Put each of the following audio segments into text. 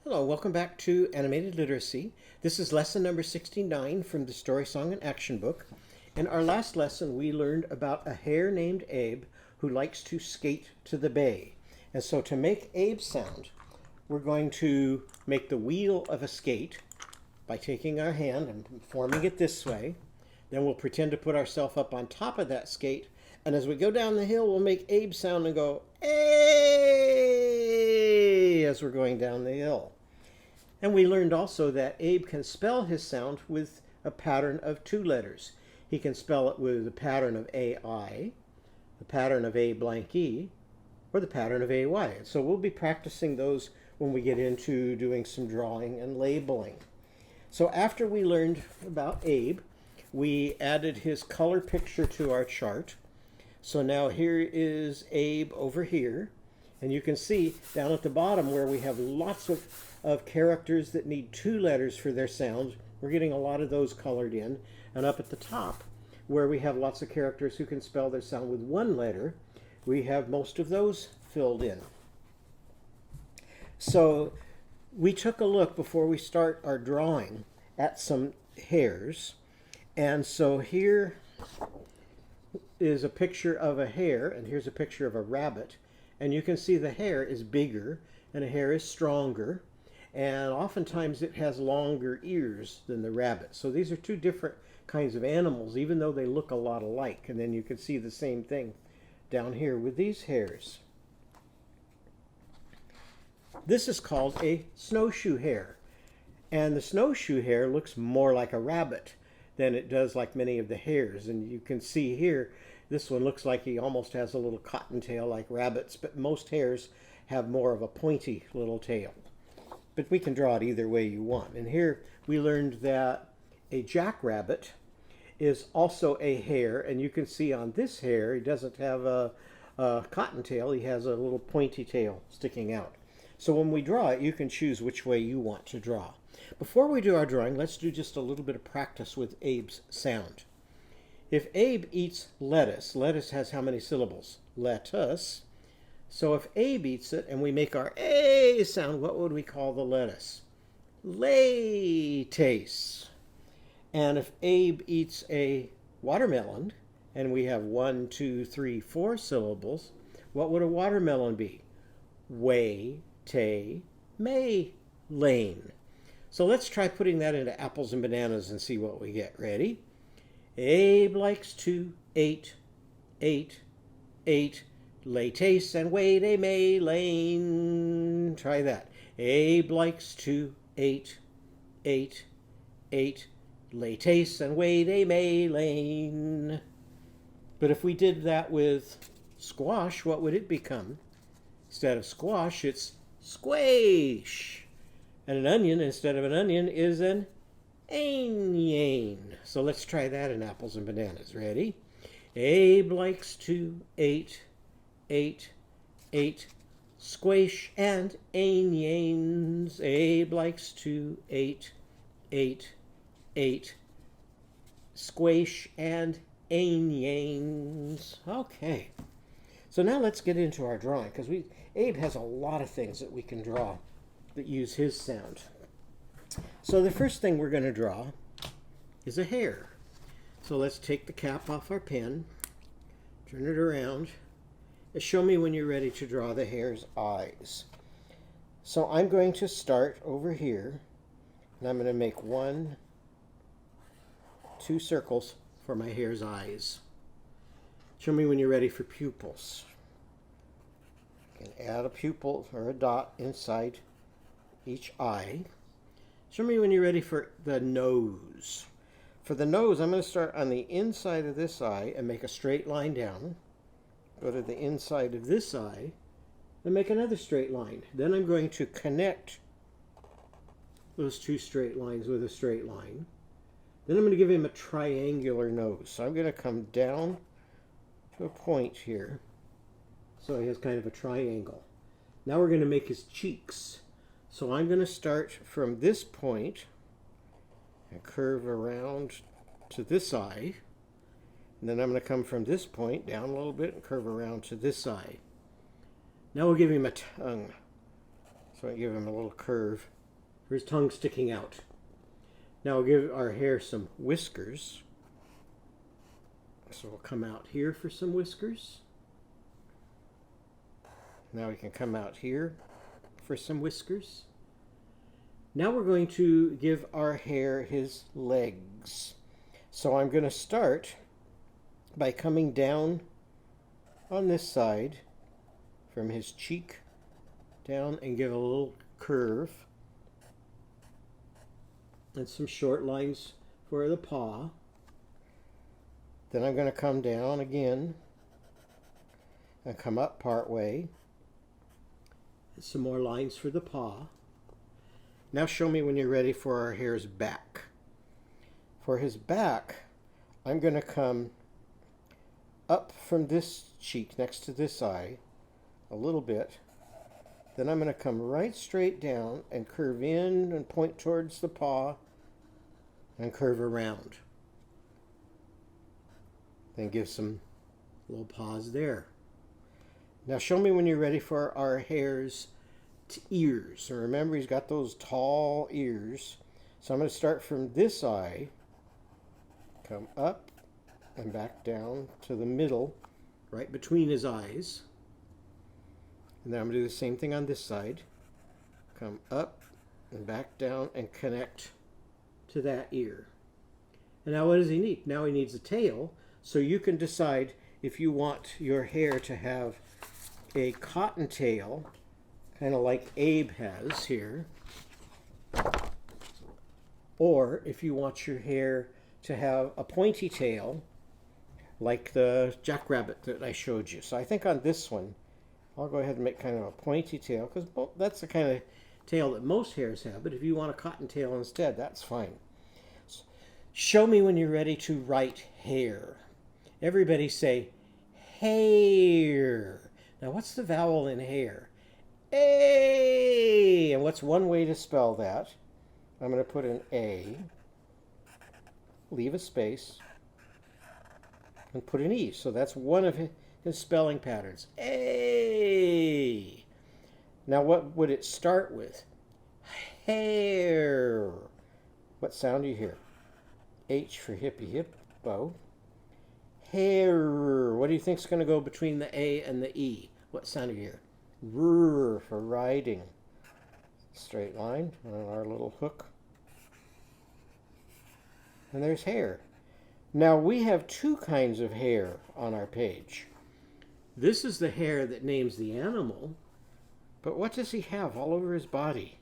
Hello, welcome back to Animated Literacy. This is lesson number 69 from the Story Song and Action Book. In our last lesson, we learned about a hare named Abe who likes to skate to the bay. And so to make Abe's sound, we're going to make the wheel of a skate by taking our hand and forming it this way. Then we'll pretend to put ourselves up on top of that skate. And as we go down the hill, we'll make Abe's sound and go, "Ay!" as we're going down the hill. And we learned also that Abe can spell his sound with a pattern of two letters. He can spell it with the pattern of AI, the pattern of A blank E, or the pattern of AY. So we'll be practicing those when we get into doing some drawing and labeling. So after we learned about Abe, we added his color picture to our chart. So now here is Abe over here. And you can see down at the bottom where we have lots of characters that need two letters for their sound. We're getting a lot of those colored in. And up at the top, where we have lots of characters who can spell their sound with one letter, we have most of those filled in. So we took a look before we start our drawing at some hares. And so here is a picture of a hare, and here's a picture of a rabbit. And you can see the hare is bigger and a hare is stronger, and oftentimes it has longer ears than the rabbit. So these are two different kinds of animals, even though they look a lot alike. And then you can see the same thing down here with these hares. This is called a snowshoe hare, and the snowshoe hare looks more like a rabbit than it does like many of the hares. And you can see here, this one looks like he almost has a little cottontail like rabbits, but most hares have more of a pointy little tail. But we can draw it either way you want. And here we learned that a jackrabbit is also a hare, and you can see on this hare, he doesn't have a cottontail, he has a little pointy tail sticking out. So when we draw it, you can choose which way you want to draw. Before we do our drawing, let's do just a little bit of practice with Abe's sound. If Abe eats lettuce, lettuce has how many syllables? Lettuce. So if Abe eats it and we make our A sound, what would we call the lettuce? Latex. And if Abe eats a watermelon and we have 1, 2, 3, 4 syllables, what would a watermelon be? Way, te, may, lane. So let's try putting that into apples and bananas and see what we get. Ready? Abe likes to ate, latex and wait a may lane. Try that. Abe likes to ate, latex and wait a may lane. But if we did that with squash, what would it become? Instead of squash, it's squash. And an onion, instead of an onion, is an onion. So let's try that in apples and bananas. Ready? Abe likes to ate, squish and onions. Abe likes to ate, squish and onions. Okay. So now let's get into our drawing, because Abe has a lot of things that we can draw that use his sound. So the first thing we're going to draw is a hare. So let's take the cap off our pen, turn it around, and show me when you're ready to draw the hare's eyes. So I'm going to start over here, and I'm going to make 1, 2 circles for my hare's eyes. Show me when you're ready for pupils. You can add a pupil or a dot inside each eye. Show me when you're ready for the nose. For the nose, I'm going to start on the inside of this eye and make a straight line down. Go to the inside of this eye and make another straight line. Then I'm going to connect those two straight lines with a straight line. Then I'm going to give him a triangular nose. So I'm going to come down to a point here. So he has kind of a triangle. Now we're going to make his cheeks. So I'm going to start from this point and curve around to this eye. And then I'm going to come from this point down a little bit and curve around to this eye. Now we'll give him a tongue. So I give him a little curve for his tongue sticking out. Now we'll give our hare some whiskers. So we'll come out here for some whiskers. Now we can come out here for some whiskers. Now we're going to give our hare his legs. So I'm going to start by coming down on this side from his cheek down and give a little curve and some short lines for the paw. Then I'm going to come down again and come up part way. Some more lines for the paw. Now show me when you're ready for our hare's back. For his back, I'm going to come up from this cheek next to this eye a little bit. Then I'm going to come right straight down and curve in and point towards the paw and curve around. Then give some little paws there. Now show me when you're ready for our hare's ears. And remember, he's got those tall ears. So I'm going to start from this eye, come up and back down to the middle, right between his eyes. And then I'm going to do the same thing on this side. Come up and back down and connect to that ear. And now what does he need? Now he needs a tail. So you can decide if you want your hare to have a cottontail, kind of like Abe has here, or if you want your hare to have a pointy tail, like the jackrabbit that I showed you. So I think on this one, I'll go ahead and make kind of a pointy tail, because that's the kind of tail that most hares have, but if you want a cottontail instead, that's fine. Show me when you're ready to write hare. Everybody say hare. Now what's the vowel in hare? A. And what's one way to spell that? I'm going to put an A, leave a space, and put an E. So that's one of his spelling patterns. A. Now what would it start with? Hare. What sound do you hear? H for hippie hippo. Hare. What do you think is going to go between the A and the E? What sound do you hear? R for riding. Straight line on our little hook. And there's hare. Now we have two kinds of hare on our page. This is the hare that names the animal, but what does he have all over his body?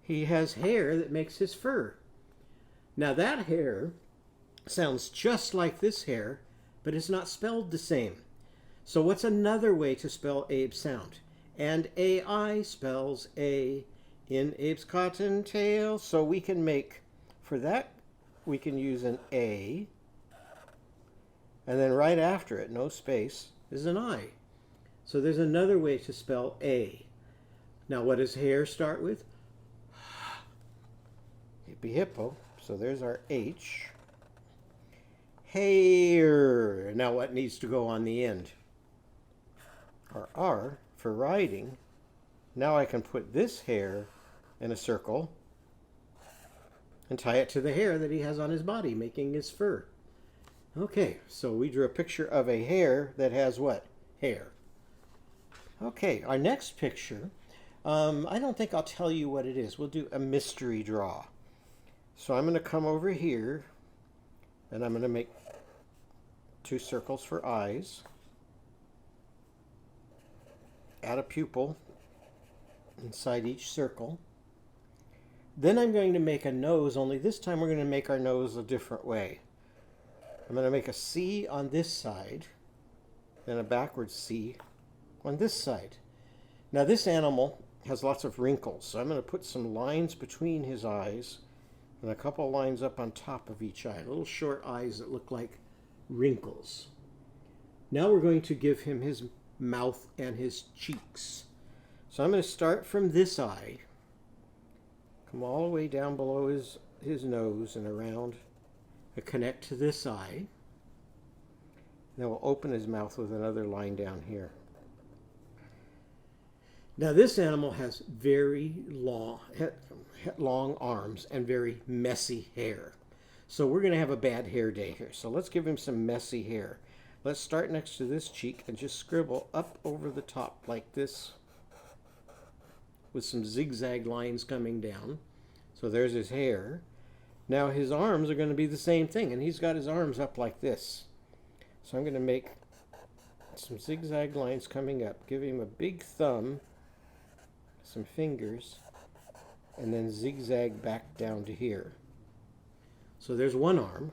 He has hair that makes his fur. Now that hare sounds just like this hare, but it's not spelled the same. So what's another way to spell Abe's sound? And A-I spells A in Abe's cottontail. So we can make, for that, we can use an A, and then right after it, no space, is an I. So there's another way to spell A. Now what does hare start with? Hippie hippo. So there's our H. Hare. Now what needs to go on the end? Our R for riding. Now I can put this hare in a circle and tie it to the hair that he has on his body, making his fur. Okay, so we drew a picture of a hare that has what? Hair. Okay, our next picture, I don't think I'll tell you what it is. We'll do a mystery draw. So I'm going to come over here, and I'm going to make two circles for eyes. Add a pupil inside each circle. Then I'm going to make a nose, only this time we're going to make our nose a different way. I'm going to make a C on this side, then a backwards C on this side. Now this animal has lots of wrinkles, so I'm going to put some lines between his eyes and a couple lines up on top of each eye, little short eyes that look like wrinkles. Now we're going to give him his mouth and his cheeks. So I'm going to start from this eye, come all the way down below his nose and around, and connect to this eye. Then we'll open his mouth with another line down here. Now this animal has very long arms and very messy hair. So we're going to have a bad hair day here. So let's give him some messy hair. Let's start next to this cheek and just scribble up over the top like this with some zigzag lines coming down. So there's his hair. Now his arms are going to be the same thing, and he's got his arms up like this. So I'm going to make some zigzag lines coming up. Give him a big thumb, some fingers, and then zigzag back down to here. So there's one arm.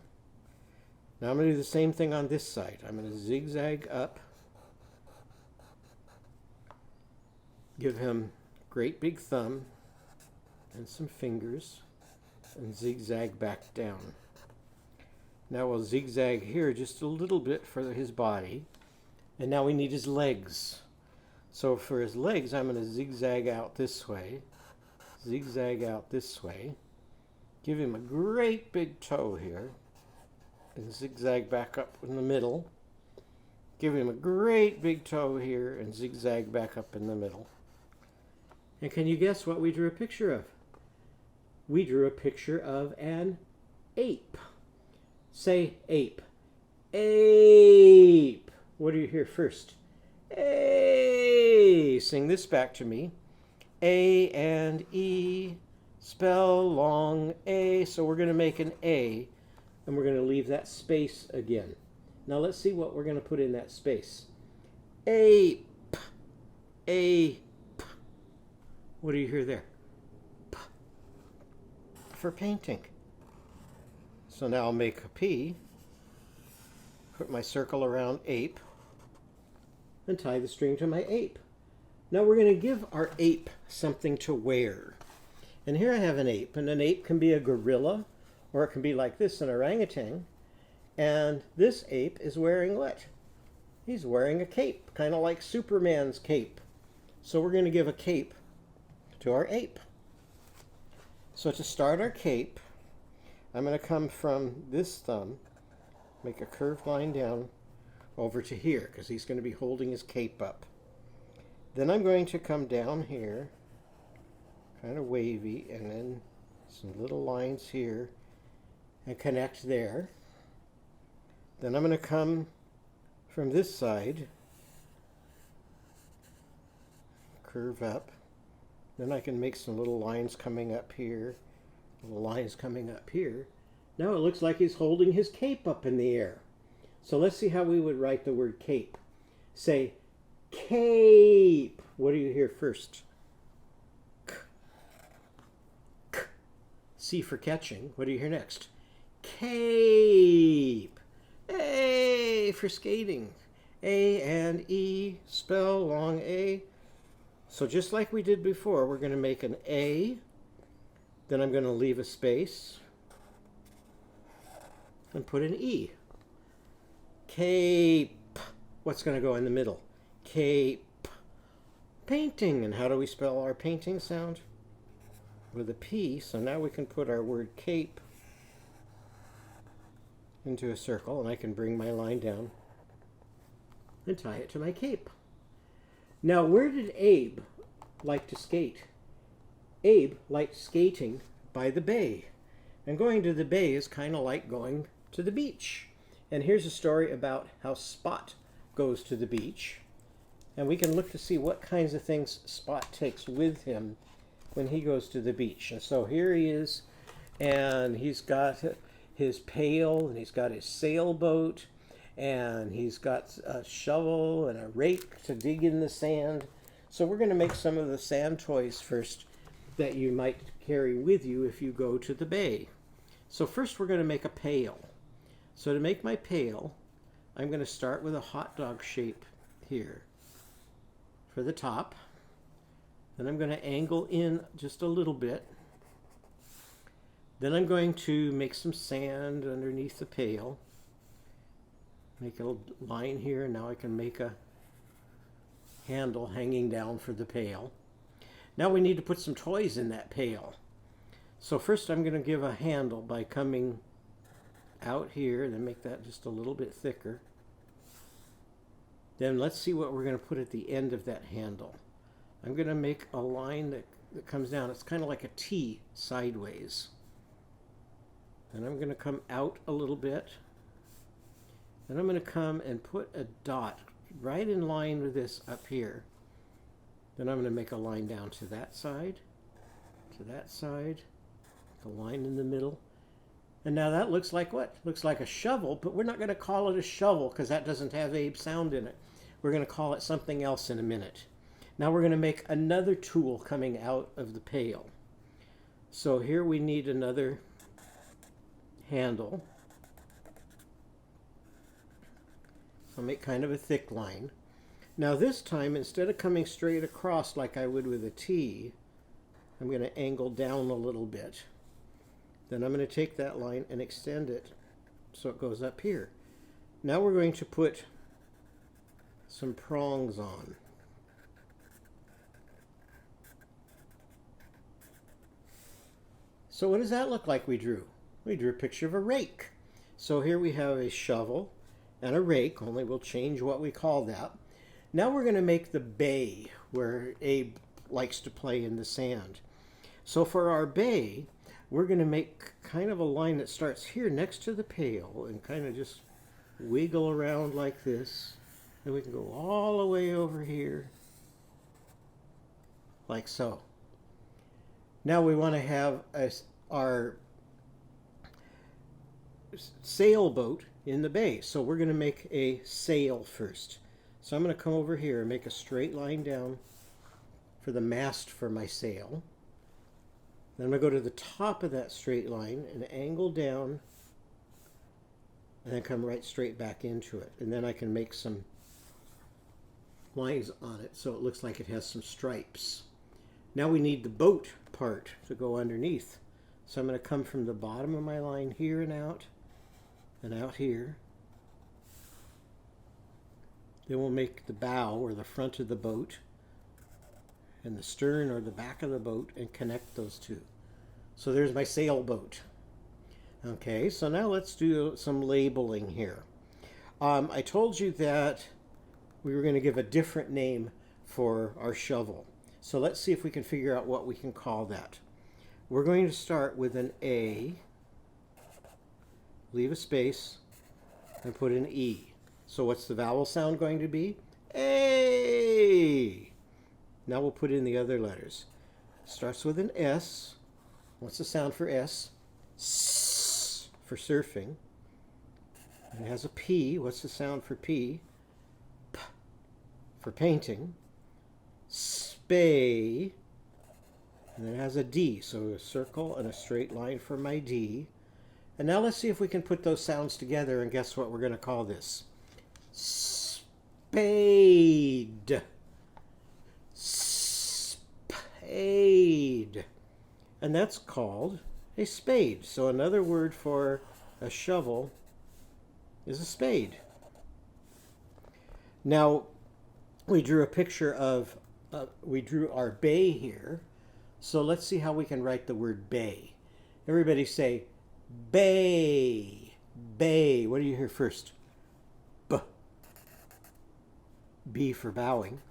Now I'm going to do the same thing on this side. I'm going to zigzag up, give him a great big thumb and some fingers, and zigzag back down. Now we'll zigzag here just a little bit for his body. And now we need his legs. So for his legs, I'm going to zigzag out this way, zigzag out this way, give him a great big toe here, and zigzag back up in the middle. Give him a great big toe here and zigzag back up in the middle. And can you guess what we drew a picture of? We drew a picture of an ape. Say ape. Ape. What do you hear first? A. Sing this back to me. A and E. Spell long A. So we're going to make an A, and we're going to leave that space again. Now let's see what we're going to put in that space. Ape. Ape. What do you hear there? P. For painting. So now I'll make a P, put my circle around ape, and tie the string to my ape. Now we're going to give our ape something to wear. And here I have an ape, and an ape can be a gorilla, or it can be like this, an orangutan. And this ape is wearing what? He's wearing a cape, kind of like Superman's cape. So we're going to give a cape to our ape. So to start our cape, I'm going to come from this thumb, make a curved line down over to here, because he's going to be holding his cape up. Then I'm going to come down here, kind of wavy, and then some little lines here, and connect there. Then I'm going to come from this side, curve up. Then I can make some little lines coming up here, little lines coming up here. Now it looks like he's holding his cape up in the air. So let's see how we would write the word cape. Say cape. What do you hear first? K. K. C for catching. What do you hear next? Cape. A for skating. A and E, spell long A. So just like we did before, we're going to make an A, then I'm going to leave a space and put an E. Cape. What's going to go in the middle? Cape. Painting. And how do we spell our painting sound? With a P. So now we can put our word cape into a circle, and I can bring my line down and tie it to my cape. Now, where did Abe like to skate? Abe liked skating by the bay. And going to the bay is kind of like going to the beach. And here's a story about how Spot goes to the beach. And we can look to see what kinds of things Spot takes with him when he goes to the beach. And so here he is, and he's got his pail, and he's got his sailboat, and he's got a shovel and a rake to dig in the sand. So we're going to make some of the sand toys first that you might carry with you if you go to the bay. So first we're going to make a pail. So to make my pail, I'm going to start with a hot dog shape here for the top. Then I'm going to angle in just a little bit. Then I'm going to make some sand underneath the pail. Make a line here, and now I can make a handle hanging down for the pail. Now we need to put some toys in that pail. So first I'm going to give a handle by coming out here, then make that just a little bit thicker. Then let's see what we're going to put at the end of that handle. I'm going to make a line that comes down. It's kind of like a T sideways. And I'm going to come out a little bit. Then I'm going to come and put a dot right in line with this up here. Then I'm going to make a line down to that side, a line in the middle. And now that looks like what? Looks like a shovel, but we're not going to call it a shovel because that doesn't have Abe sound in it. We're going to call it something else in a minute. Now we're going to make another tool coming out of the pail. So here we need another handle. I'll make kind of a thick line. Now this time, instead of coming straight across like I would with a T, I'm going to angle down a little bit. Then I'm going to take that line and extend it so it goes up here. Now we're going to put some prongs on. So what does that look like we drew? We drew a picture of a rake. So here we have a shovel and a rake, only we'll change what we call that. Now we're going to make the bay where Abe likes to play in the sand. So for our bay, we're going to make kind of a line that starts here next to the pail and kind of just wiggle around like this. And we can go all the way over here, like so. Now we want to have our sailboat in the bay. So we're going to make a sail first. So I'm going to come over here and make a straight line down for the mast for my sail. Then I'm going to go to the top of that straight line and angle down and then come right straight back into it. And then I can make some lines on it so it looks like it has some stripes. Now we need the boat part to go underneath. So I'm going to come from the bottom of my line here and out here. Then we'll make the bow or the front of the boat and the stern or the back of the boat and connect those two. So there's my sailboat. Okay, so now let's do some labeling here. I told you that we were going to give a different name for our shovel. So let's see if we can figure out what we can call that. We're going to start with an A, leave a space, and put an E. So what's the vowel sound going to be? A. Now we'll put in the other letters. Starts with an S. What's the sound for S? S for surfing. And it has a P. What's the sound for P? P for painting. Spay. And then it has a D. So a circle and a straight line for my D. And now let's see if we can put those sounds together and guess what we're going to call this. Spade. Spade. And that's called a spade. So another word for a shovel is a spade. Now we drew a picture of, we drew our bay here. So let's see how we can write the word bay. Everybody say bay. Bay. What do you hear first? B. B for bowing.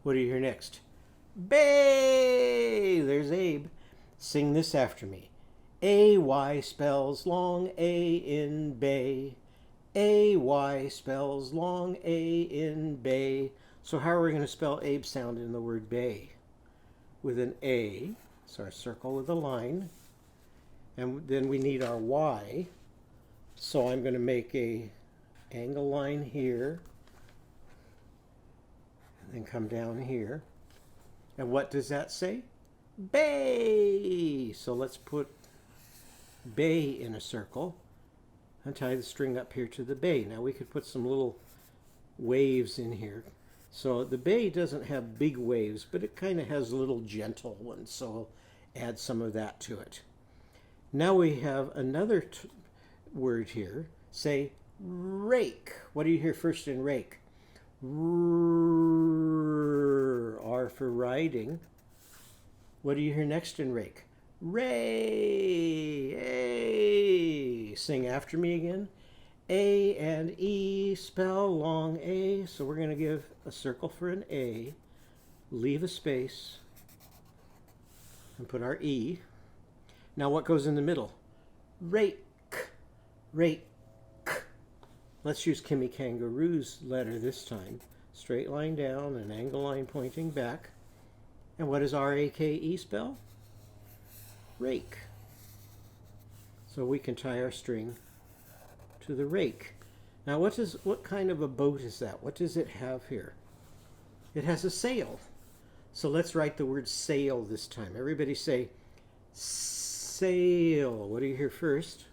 What do you hear next? Bay. There's Abe. Sing this after me. A-Y spells long A in bay. A-Y spells long A in bay. So how are we going to spell Abe sound in the word bay? With an A. So our circle with a line. And then we need our Y. So I'm going to make a angle line here. And then come down here. And what does that say? Bay. So let's put bay in a circle and tie the string up here to the bay. Now we could put some little waves in here. So the bay doesn't have big waves, but it kind of has little gentle ones. So I'll add some of that to it. Now we have another word here. Say rake. What do you hear first in rake? R for riding. What do you hear next in rake? Ray. A. Sing after me again. A and E spell long A. So we're going to give a circle for an A. leave a space, and put our E. Now what goes in the middle? Rake, rake. Let's use Kimmy Kangaroo's letter this time. Straight line down, an angle line pointing back. And what does R-A-K-E spell? Rake. So we can tie our string to the rake. Now what kind of a boat is that? What does it have here? It has a sail. So let's write the word sail this time. Everybody say sail. What do you hear first?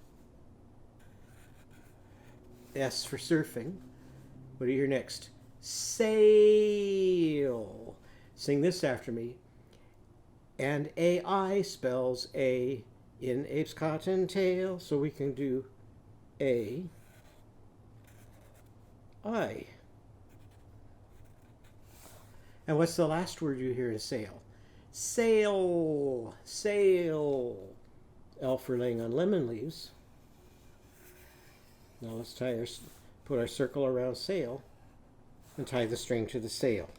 S for surfing. What do you hear next? Sail. Sing this after me. And A-I spells A in Abe's cottontail. So we can do A-I. And what's the last word you hear in sail? Sail, sail. L for laying on lemon leaves. Now let's put our circle around sail and tie the string to the sail.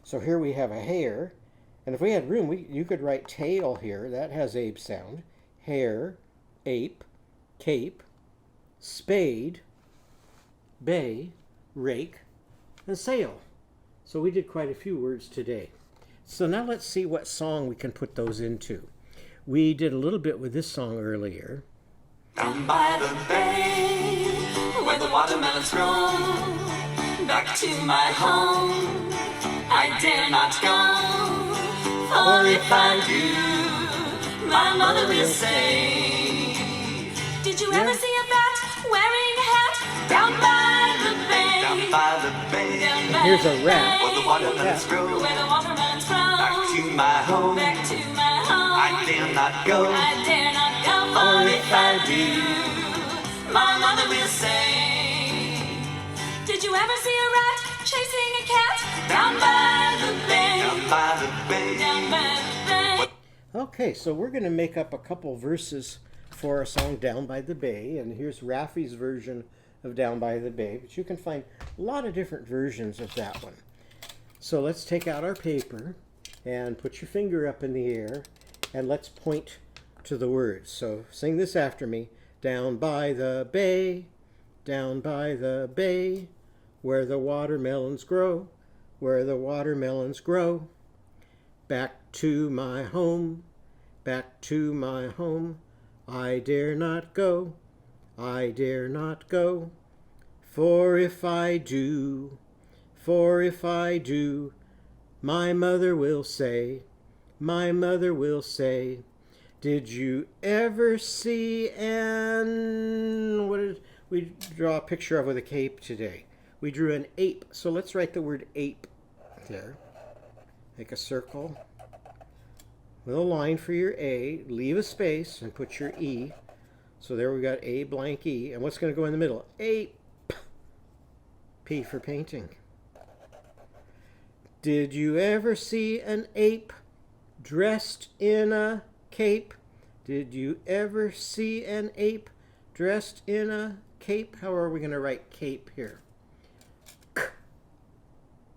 So here we have a hare, and if we had room, you could write tail here. That has ape sound. Hare, ape, cape, spade, bay, rake, and sail. So we did quite a few words today. So now let's see what song we can put those into. We did a little bit with this song earlier. Down by the bay, where the watermelons grow, back to my home, I dare not go, for if I do, my mother will say, did you ever see a bat wearing a hat down by the bay? Down by the bay, down by here's a rat. where the watermelons grow, where the watermelons grow, back to my home, back to my home, I dare not go, I dare not go, for if I do, my mother will say, did you ever see a rat chasing a cat down by the bay? Down by the bay. Down by the bay. Okay, so we're going to make up a couple verses for our song Down by the Bay, and here's Rafi's version of Down by the Bay, but you can find a lot of different versions of that one. So let's take out our paper and put your finger up in the air, and let's point to the words. So sing this after me. Down by the bay, down by the bay, where the watermelons grow, where the watermelons grow. Back to my home, back to my home, I dare not go, I dare not go. For if I do, my mother will say, my mother will say, did you ever see what did we draw a picture of with a cape today? We drew an ape. So let's write the word ape there. Make a circle with a line for your A. Leave a space and put your E. So there we got A blank E. And what's going to go in the middle? Ape. P for painting. Did you ever see an ape dressed in a cape? Did you ever see an ape dressed in a cape? How are we going to write cape here? K.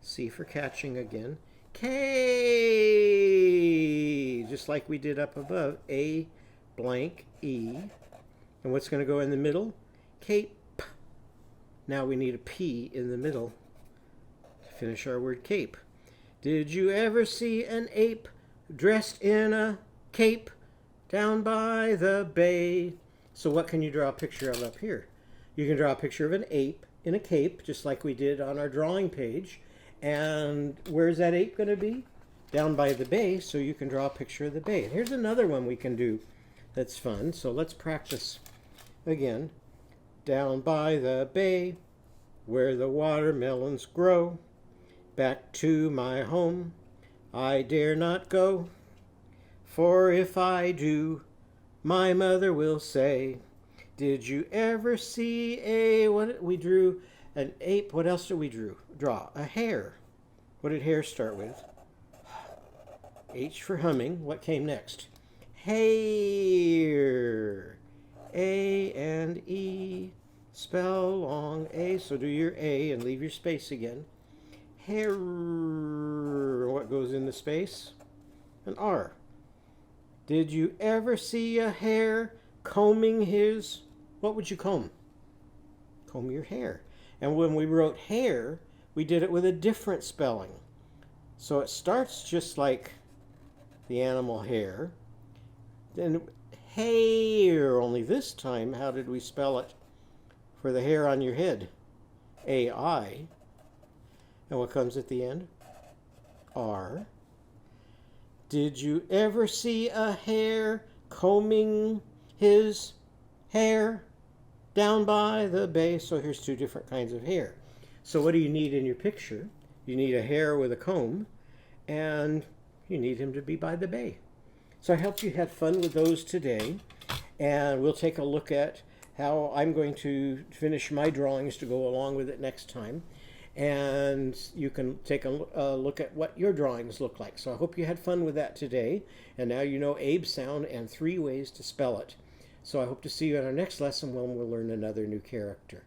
C for catching again. K. Just like we did up above. A blank E. And what's going to go in the middle? Cape. Now we need a P in the middle to finish our word cape. Did you ever see an ape dressed in a cape down by the bay? So what can you draw a picture of up here? You can draw a picture of an ape in a cape, just like we did on our drawing page. And where's that ape going to be? Down by the bay, so you can draw a picture of the bay. And here's another one we can do that's fun. So let's practice again. Down by the bay, where the watermelons grow, back to my home, I dare not go. For if I do, my mother will say, did you ever see we drew an ape. What else did we draw? A hare. What did hare start with? H for humming. What came next? Hare. A and E. Spell long A. So do your A and leave your space again. Hare. What goes in the space, an R. Did you ever see a hare combing his, what would you comb? Comb your hair. And when we wrote hare, we did it with a different spelling. So it starts just like the animal hare, then hair, only this time, how did we spell it for the hair on your head? A-I. And what comes at the end? R. Did you ever see a hare combing his hair down by the bay? So here's two different kinds of hair. So what do you need in your picture? You need a hare with a comb, and you need him to be by the bay. So I hope you had fun with those today, and we'll take a look at how I'm going to finish my drawings to go along with it next time. And you can take a look at what your drawings look like. So I hope you had fun with that today. And now you know Abe's sound and 3 ways to spell it. So I hope to see you in our next lesson when we'll learn another new character.